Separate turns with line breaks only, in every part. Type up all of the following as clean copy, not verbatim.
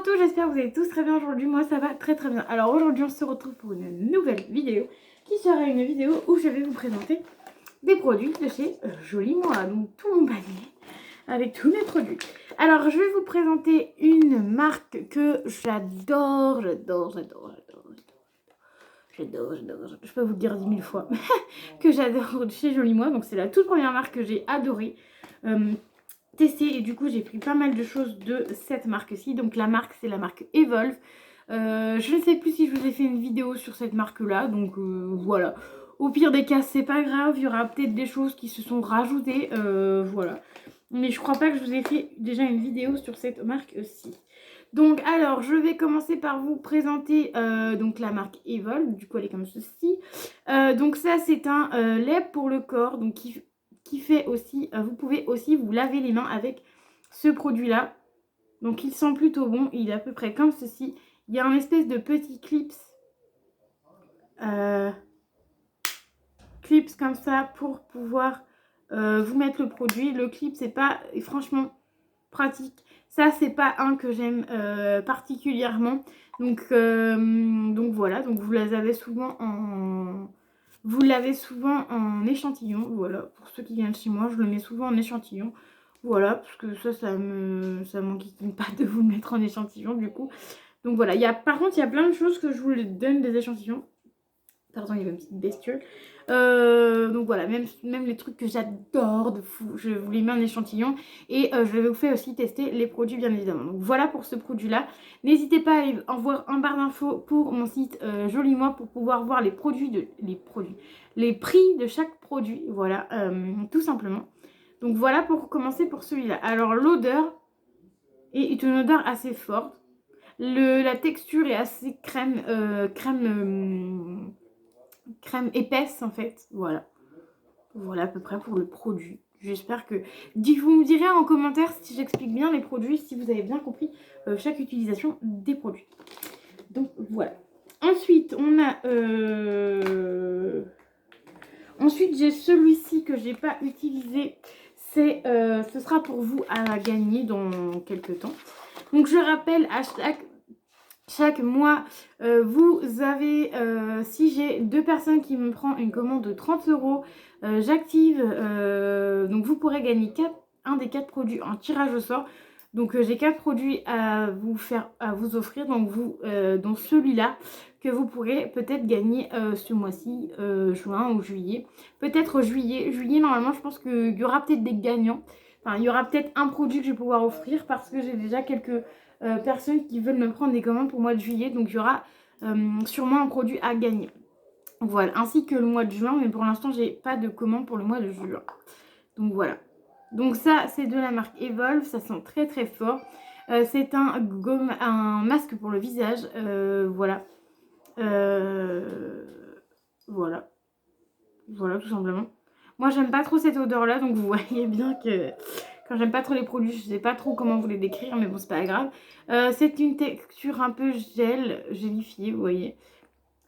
tout, j'espère que vous allez tous très bien aujourd'hui. Moi ça va très bien. Alors aujourd'hui on se retrouve pour une nouvelle vidéo qui sera une vidéo où je vais vous présenter des produits de chez Joli Moi. Donc tout mon panier avec tous mes produits. Alors je vais vous présenter une marque que j'adore. Je peux vous le dire 10 000 fois que j'adore chez Joli Moi. Donc c'est la toute première marque que j'ai adorée. Tester et du coup j'ai pris pas mal de choses de cette marque-ci. Donc la marque c'est la marque Evolve. Je ne sais plus si je vous ai fait une vidéo sur cette marque-là, donc voilà. Au pire des cas c'est pas grave, il y aura peut-être des choses qui se sont rajoutées, voilà. Mais je crois pas que je vous ai fait déjà une vidéo sur cette marque-ci. Donc alors je vais commencer par vous présenter donc la marque Evolve, du coup elle est comme ceci. Donc ça c'est un lait pour le corps, donc qui fait aussi, vous pouvez aussi vous laver les mains avec ce produit là. Donc il sent plutôt bon, il est à peu près comme ceci. Il y a un espèce de petit clips comme ça pour pouvoir vous mettre le produit. Le clip c'est pas franchement pratique. Ça c'est pas un que j'aime particulièrement. Donc voilà, donc vous l'avez souvent en échantillon. Voilà, pour ceux qui viennent chez moi, je le mets souvent en échantillon. Voilà, parce que ça m'enquiquine pas de vous le mettre en échantillon du coup. Donc voilà, par contre, il y a plein de choses que je vous donne des échantillons. Pardon, il y avait une petite bestiole. Donc voilà, même les trucs que j'adore de fou, je vous les mets en échantillon. Et je vais vous faire aussi tester les produits, bien évidemment. Donc voilà pour ce produit-là. N'hésitez pas à aller en voir en barre d'infos pour mon site Joli Moi pour pouvoir voir les prix de chaque produit. Voilà, tout simplement. Donc voilà pour commencer pour celui-là. Alors l'odeur est une odeur assez forte. La texture est assez crème épaisse en fait. Voilà. Voilà à peu près pour le produit. J'espère que... Vous me direz en commentaire si j'explique bien les produits, si vous avez bien compris chaque utilisation des produits. Donc voilà. Ensuite, on a... Ensuite, j'ai celui-ci que j'ai pas utilisé. Ce sera pour vous à gagner dans quelques temps. Donc je rappelle à chaque mois, vous avez, si j'ai 2 personnes qui me prennent une commande de 30 €, j'active, donc vous pourrez gagner un des 4 produits en tirage au sort. Donc j'ai 4 produits à vous offrir, donc dans celui-là que vous pourrez peut-être gagner ce mois-ci, juin ou juillet. Peut-être juillet. Juillet, normalement, je pense qu'il y aura peut-être des gagnants. Enfin, il y aura peut-être un produit que je vais pouvoir offrir parce que j'ai déjà quelques personnes qui veulent me prendre des commandes pour le mois de juillet. Donc, il y aura sûrement un produit à gagner. Voilà, ainsi que le mois de juin. Mais pour l'instant, j'ai pas de commande pour le mois de juin. Donc, voilà. Donc, ça, c'est de la marque Evolve. Ça sent très, très fort. C'est un masque pour le visage. Voilà. Voilà. Voilà, tout simplement. Moi, j'aime pas trop cette odeur-là. Donc, vous voyez bien que... Quand j'aime pas trop les produits, je sais pas trop comment vous les décrire, mais bon, c'est pas grave. C'est une texture un peu gélifiée, vous voyez.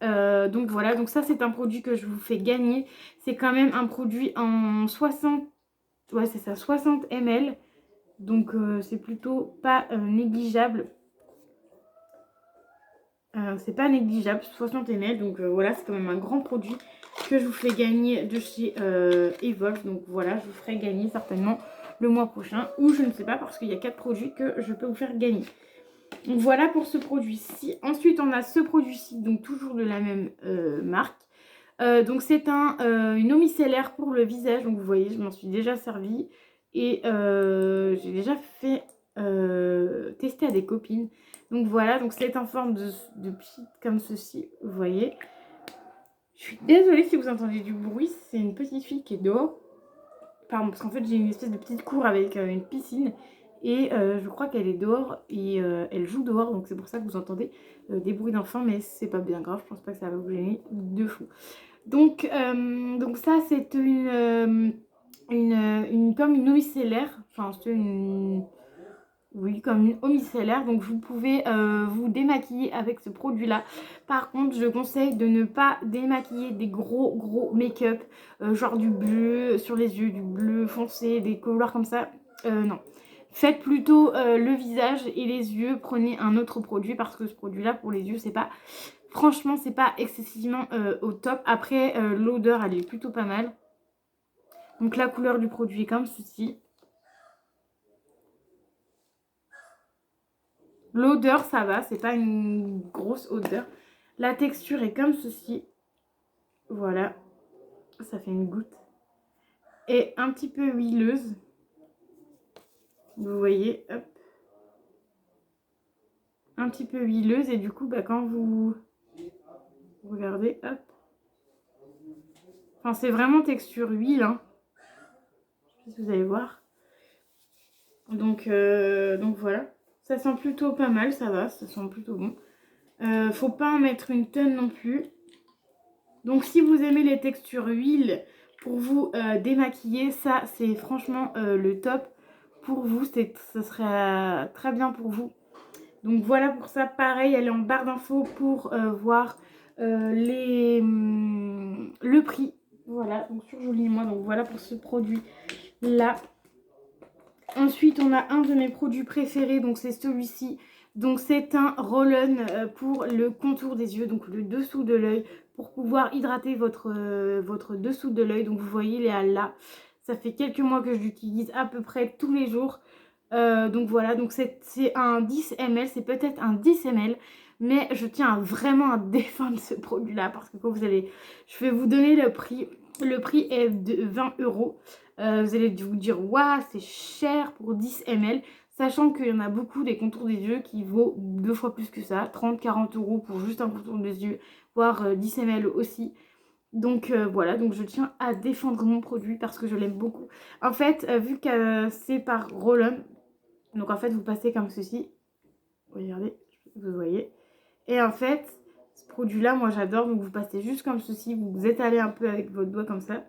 Donc voilà, donc ça c'est un produit que je vous fais gagner. C'est quand même un produit en 60, ouais c'est ça, 60 ml. Donc c'est plutôt pas négligeable. C'est pas négligeable, 60 ml. Donc voilà, c'est quand même un grand produit que je vous fais gagner de chez Evolve. Donc voilà, je vous ferai gagner certainement le mois prochain, ou je ne sais pas, parce qu'il y a 4 produits que je peux vous faire gagner. Donc voilà pour ce produit-ci. Ensuite on a ce produit-ci, donc toujours de la même marque. Donc c'est une eau micellaire pour le visage. Donc vous voyez, je m'en suis déjà servi. Et j'ai déjà fait tester à des copines. Donc voilà, donc c'est en forme de pchit comme ceci, vous voyez. Je suis désolée si vous entendez du bruit, c'est une petite fille qui est dehors. Pardon, parce qu'en fait j'ai une espèce de petite cour avec une piscine. Et je crois qu'elle est dehors et elle joue dehors. Donc c'est pour ça que vous entendez des bruits d'enfants. Mais c'est pas bien grave, je pense pas que ça va vous gêner de fou. Donc ça c'est comme une eau micellaire. Enfin c'est oui, comme une eau micellaire. Donc vous pouvez vous démaquiller avec ce produit là. Par contre je conseille de ne pas démaquiller des gros make-up, genre du bleu sur les yeux, du bleu foncé, des couleurs comme ça. Non, faites plutôt le visage et les yeux. Prenez un autre produit parce que ce produit-là, pour les yeux, c'est pas... Franchement, c'est pas excessivement au top. Après, l'odeur, elle est plutôt pas mal. Donc la couleur du produit est comme ceci. L'odeur, ça va, c'est pas une grosse odeur. La texture est comme ceci. Voilà, ça fait une goutte. Et un petit peu huileuse. Vous voyez, hop. Un petit peu huileuse et du coup, bah, quand vous regardez, hop. Enfin, c'est vraiment texture huile, hein. Je sais pas si vous allez voir. Donc voilà. Ça sent plutôt pas mal, ça va, ça sent plutôt bon. Faut pas en mettre une tonne non plus. Donc si vous aimez les textures huile pour vous démaquiller, ça c'est franchement le top pour vous. Ça serait très bien pour vous. Donc voilà pour ça, pareil, elle est en barre d'infos pour voir le prix. Voilà, donc sur Jolie Moi, donc voilà pour ce produit là. Ensuite, on a un de mes produits préférés, donc c'est celui-ci. Donc c'est un roll-on pour le contour des yeux, donc le dessous de l'œil, pour pouvoir hydrater votre dessous de l'œil. Donc vous voyez, il est là. Ça fait quelques mois que je l'utilise à peu près tous les jours. Donc voilà, donc c'est un 10 ml, c'est peut-être un 10 ml. Mais je tiens vraiment à défendre ce produit-là parce que quand vous allez... Je vais vous donner le prix. Le prix est de 20 €. Vous allez vous dire, waouh, c'est cher pour 10 ml. Sachant qu'il y en a beaucoup des contours des yeux qui vaut 2 fois plus que ça. 30-40 € pour juste un contour des yeux, voire 10 ml aussi. Donc voilà, donc je tiens à défendre mon produit parce que je l'aime beaucoup. En fait, vu que c'est par roll-on, donc en fait vous passez comme ceci. Regardez, vous voyez. Et en fait, ce produit-là, moi j'adore. Donc vous passez juste comme ceci, vous étalez un peu avec votre doigt comme ça.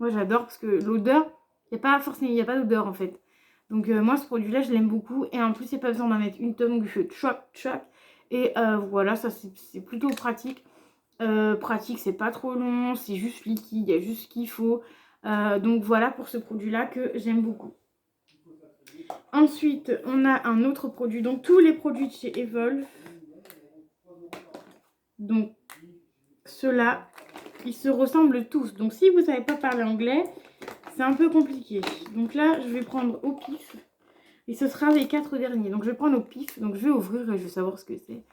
Moi j'adore parce que l'odeur, il n'y a pas forcément, il n'y a pas d'odeur en fait. Donc moi ce produit-là, je l'aime beaucoup. Et en plus, il n'y a pas besoin d'en mettre une tonne. Donc je fais tchac. Et voilà, ça c'est plutôt pratique. Pratique, c'est pas trop long, c'est juste liquide, il y a juste ce qu'il faut. Donc voilà pour ce produit-là que j'aime beaucoup. Ensuite, on a un autre produit. Donc tous les produits de chez Evolve. Donc ceux-là, ils se ressemblent tous. Donc si vous ne savez pas parler anglais, c'est un peu compliqué. Donc là, je vais prendre au pif. Et ce sera les 4 derniers. Donc je vais prendre au pif. Donc je vais ouvrir et je vais savoir ce que c'est.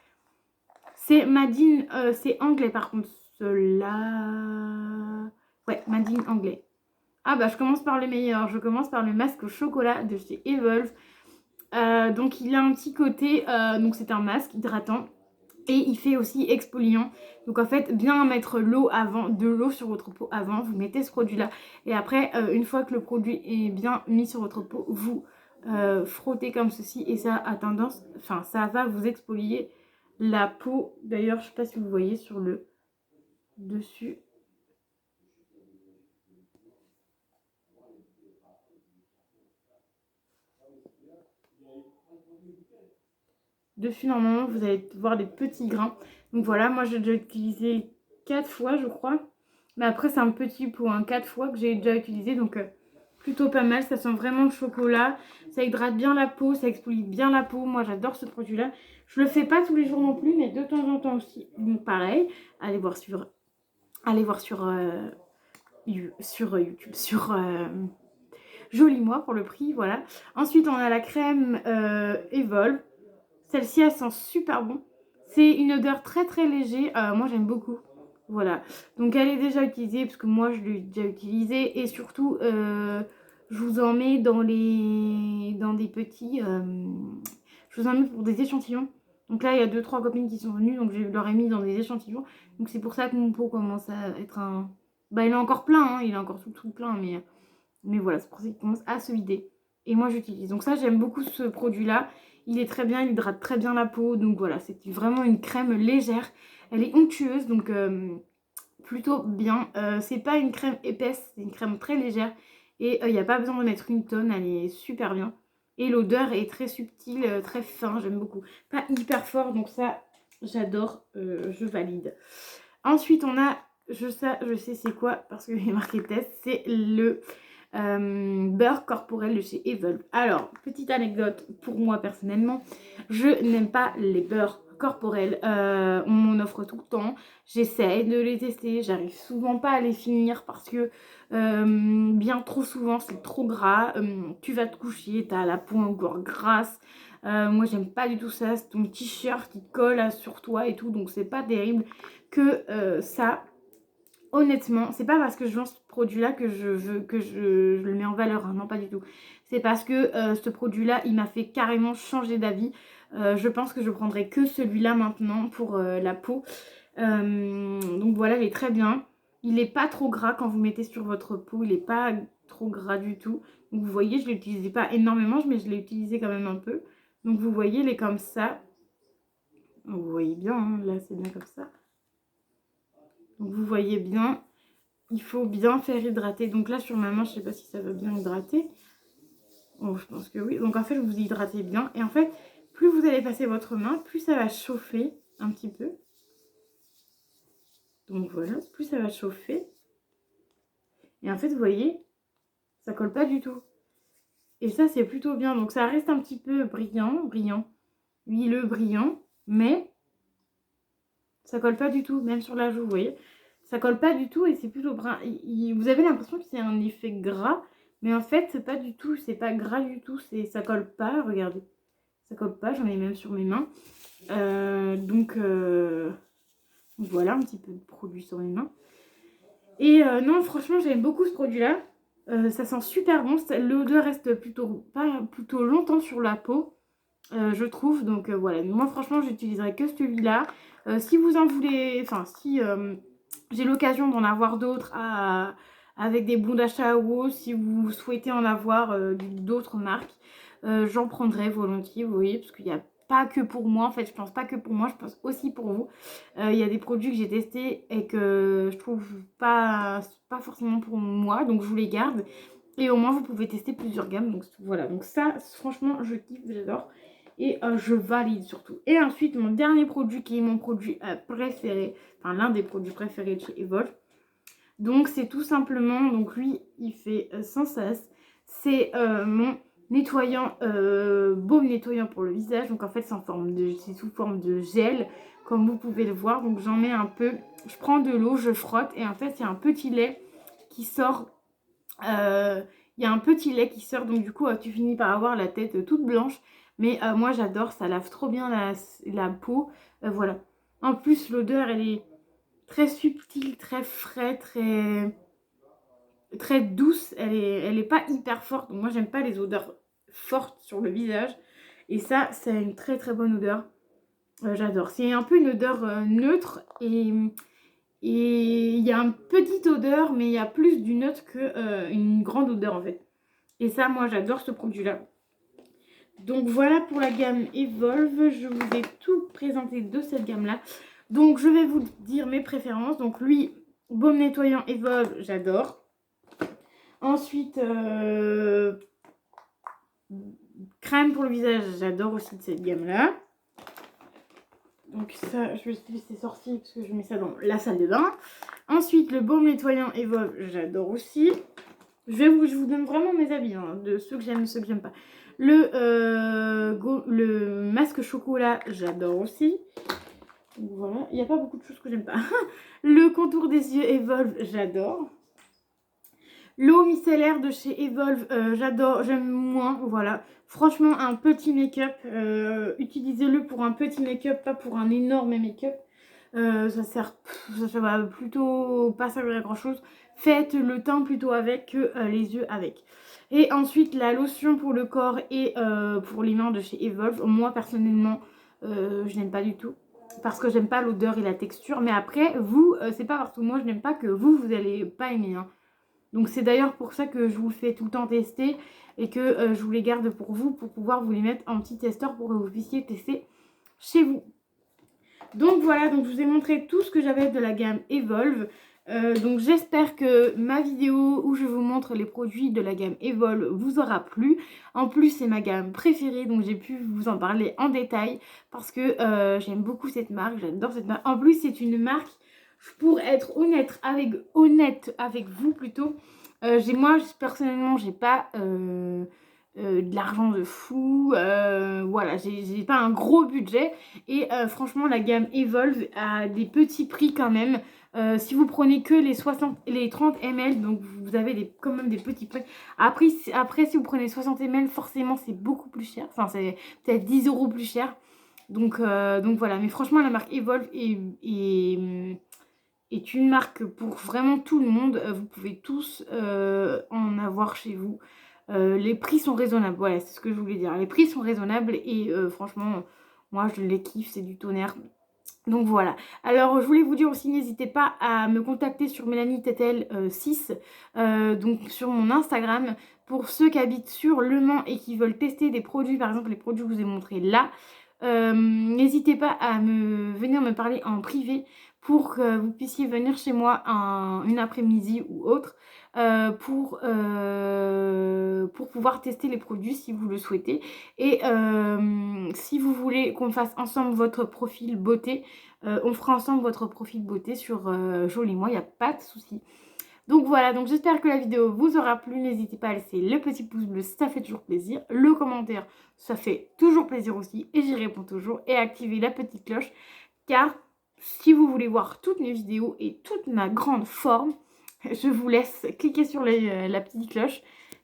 C'est Madine, c'est anglais par contre. Ceux-là... Ouais, Madine anglais. Ah bah je commence par le meilleur. Je commence par le masque au chocolat de chez Evolve. Donc il a un petit côté... donc c'est un masque hydratant. Et il fait aussi exfoliant. Donc en fait, bien mettre l'eau avant, de l'eau sur votre peau avant. Vous mettez ce produit-là. Et après, une fois que le produit est bien mis sur votre peau, vous frottez comme ceci. Et ça a tendance, enfin ça va vous exfolier la peau. D'ailleurs, je ne sais pas si vous voyez sur le dessus. Dessus, normalement, vous allez voir des petits grains. Donc voilà, moi j'ai déjà utilisé 4 fois, je crois. Mais après, c'est un petit pot, 4 fois que j'ai déjà utilisé. Donc plutôt pas mal. Ça sent vraiment le chocolat. Ça hydrate bien la peau, ça exfolie bien la peau. Moi, j'adore ce produit-là. Je le fais pas tous les jours non plus, mais de temps en temps aussi. Donc pareil, allez voir sur YouTube, sur Jolie Moi pour le prix, voilà. Ensuite, on a la crème Evolve. Celle-ci, elle sent super bon. C'est une odeur très très léger. Moi, j'aime beaucoup. Voilà. Donc, elle est déjà utilisée parce que moi, je l'ai déjà utilisée. Et surtout, je vous en mets dans des petits... je vous en mets pour des échantillons. Donc là, il y a 2-3 copines qui sont venues. Donc, je leur ai mis dans des échantillons. Donc, c'est pour ça que mon pot commence à être un... Bah, il est encore plein. Hein. Il est encore tout plein. Mais voilà, c'est pour ça qu'il commence à se vider. Et moi, j'utilise. Donc ça, j'aime beaucoup ce produit-là. Il est très bien, il hydrate très bien la peau. Donc voilà, c'est vraiment une crème légère. Elle est onctueuse, donc plutôt bien. C'est pas une crème épaisse, c'est une crème très légère. Et il n'y a pas besoin de mettre une tonne, elle est super bien. Et l'odeur est très subtile, très fin, j'aime beaucoup. Pas hyper fort, donc ça, j'adore, je valide. Ensuite, on a, je sais c'est quoi, parce qu'il est marqué test, c'est le beurre corporel de chez Evolve. Alors, petite anecdote pour moi personnellement, je n'aime pas les beurres corporels. On m'en offre tout le temps. J'essaie de les tester. J'arrive souvent pas à les finir parce que bien trop souvent c'est trop gras. Tu vas te coucher, t'as la peau encore grasse. Moi j'aime pas du tout ça. C'est ton t-shirt qui colle sur toi et tout. Donc c'est pas terrible que ça. Honnêtement, c'est pas parce que je vends ce produit-là que je veux que je le mets en valeur, hein, non pas du tout. C'est parce que ce produit-là, il m'a fait carrément changer d'avis. Je pense que je prendrai que celui-là maintenant pour la peau. Donc voilà, il est très bien. Il n'est pas trop gras quand vous mettez sur votre peau, il n'est pas trop gras du tout. Donc vous voyez, je ne l'utilisais pas énormément, mais je l'ai utilisé quand même un peu. Donc vous voyez, il est comme ça. Vous voyez bien, hein, là c'est bien comme ça. Donc vous voyez bien, il faut bien faire hydrater. Donc là sur ma main, je ne sais pas si ça va bien hydrater. Oh, je pense que oui. Donc en fait, vous hydratez bien. Et en fait, plus vous allez passer votre main, plus ça va chauffer un petit peu. Donc voilà, plus ça va chauffer. Et en fait, vous voyez, ça colle pas du tout. Et ça, c'est plutôt bien. Donc ça reste un petit peu brillant, huileux, brillant. Mais ça colle pas du tout, même sur la joue, vous voyez. Ça colle pas du tout et c'est plutôt brun. Vous avez l'impression que c'est un effet gras. Mais en fait, c'est pas du tout, c'est pas gras du tout. Ça colle pas, regardez. Ça colle pas, j'en ai même sur mes mains. Donc voilà, un petit peu de produit sur mes mains. Et non, franchement, j'aime beaucoup ce produit-là. Ça sent super bon. L'odeur reste plutôt longtemps sur la peau, je trouve. Donc voilà, moi franchement, j'utiliserai que celui-là. Si vous en voulez, enfin si j'ai l'occasion d'en avoir d'autres avec des bons d'achat ou autre, si vous souhaitez en avoir d'autres marques, j'en prendrai volontiers, vous voyez, parce qu'il n'y a pas que pour moi, en fait, je pense pas que pour moi, je pense aussi pour vous. Il y a des produits que j'ai testés et que je trouve pas forcément pour moi, donc je vous les garde. Et au moins, vous pouvez tester plusieurs gammes, donc voilà. Donc ça, franchement, je kiffe, j'adore. Et je valide surtout. Et ensuite, mon dernier produit qui est mon produit préféré, enfin l'un des produits préférés de chez Evolve. Donc c'est tout simplement, donc lui il fait sans cesse, c'est mon nettoyant, baume nettoyant pour le visage. Donc en fait c'est sous forme de gel comme vous pouvez le voir. Donc j'en mets un peu, je prends de l'eau, je frotte et en fait il y a un petit lait qui sort. Il y a un petit lait qui sort, donc du coup tu finis par avoir la tête toute blanche. Mais moi j'adore, ça lave trop bien la peau, voilà. En plus l'odeur elle est très subtile, très frais, très douce. Elle est pas hyper forte. Donc moi, j'aime pas les odeurs fortes sur le visage. Et ça, c'est une très très bonne odeur. J'adore. C'est un peu une odeur neutre et il y a une petite odeur, mais il y a plus du neutre qu'une grande odeur en fait. Et ça, moi, j'adore ce produit-là. Donc voilà pour la gamme Evolve. Je vous ai tout présenté de cette gamme-là. Donc je vais vous dire mes préférences. Donc lui, baume nettoyant Evolve, j'adore. Ensuite, crème pour le visage, j'adore aussi de cette gamme-là. Donc ça, je vais le laisser sortir parce que je mets ça dans la salle de bain. Ensuite, le baume nettoyant Evolve, j'adore aussi. Je vous donne vraiment mes avis, hein, de ceux que j'aime et ceux que j'aime pas. Le masque chocolat, j'adore aussi. Donc voilà, il n'y a pas beaucoup de choses que j'aime pas. Le contour des yeux Evolve, j'adore. L'eau micellaire de chez Evolve, j'adore, j'aime moins, voilà. Franchement, un petit make-up, utilisez-le pour un petit make-up, pas pour un énorme make-up. Ça va plutôt pas servir à grand chose. Faites le teint plutôt avec que les yeux avec. Et ensuite, la lotion pour le corps et pour les mains de chez Evolve. Moi, personnellement, je n'aime pas du tout. Parce que j'aime pas l'odeur et la texture. Mais après, vous, c'est pas parce que moi je n'aime pas que vous allez pas aimer, hein. Donc c'est d'ailleurs pour ça que je vous le fais tout le temps tester et que je vous les garde pour vous, pour pouvoir vous les mettre en petit testeur pour que vous puissiez tester chez vous. Donc voilà, donc je vous ai montré tout ce que j'avais de la gamme Evolve. Donc j'espère que ma vidéo où je vous montre les produits de la gamme Evolve vous aura plu. En plus c'est ma gamme préférée, donc j'ai pu vous en parler en détail parce que j'aime beaucoup cette marque, j'adore cette marque. En plus c'est une marque, pour être honnête avec vous plutôt, Moi, personnellement, j'ai pas de l'argent de fou. Voilà, j'ai pas un gros budget. Et franchement, la gamme Evolve a des petits prix quand même. Si vous prenez que les 30 ml, donc vous avez quand même des petits prix. Après, si vous prenez 60 ml, forcément, c'est beaucoup plus cher. Enfin, c'est peut-être 10 € plus cher. Donc voilà. Mais franchement, la marque Evolve est une marque pour vraiment tout le monde. Vous pouvez tous en avoir chez vous. Les prix sont raisonnables. Voilà, c'est ce que je voulais dire. Les prix sont raisonnables et franchement, moi je les kiffe, c'est du tonnerre. Donc voilà. Alors je voulais vous dire aussi, n'hésitez pas à me contacter sur Mélanie Tetel 6, donc sur mon Instagram, pour ceux qui habitent sur Le Mans et qui veulent tester des produits, par exemple les produits que je vous ai montrés là. N'hésitez pas à venir me parler en privé pour que vous puissiez venir chez moi une après-midi ou autre pour pouvoir tester les produits si vous le souhaitez. Et si vous voulez qu'on fasse ensemble votre profil beauté, on fera ensemble votre profil beauté sur Jolie Moi, il n'y a pas de souci. Donc voilà, donc j'espère que la vidéo vous aura plu. N'hésitez pas à laisser le petit pouce bleu, ça fait toujours plaisir. Le commentaire, ça fait toujours plaisir aussi et j'y réponds toujours. Et activez la petite cloche car si vous voulez voir toutes mes vidéos et toute ma grande forme, je vous laisse cliquer sur la petite cloche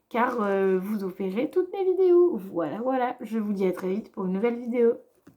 car vous verrez toutes mes vidéos. Voilà, je vous dis à très vite pour une nouvelle vidéo.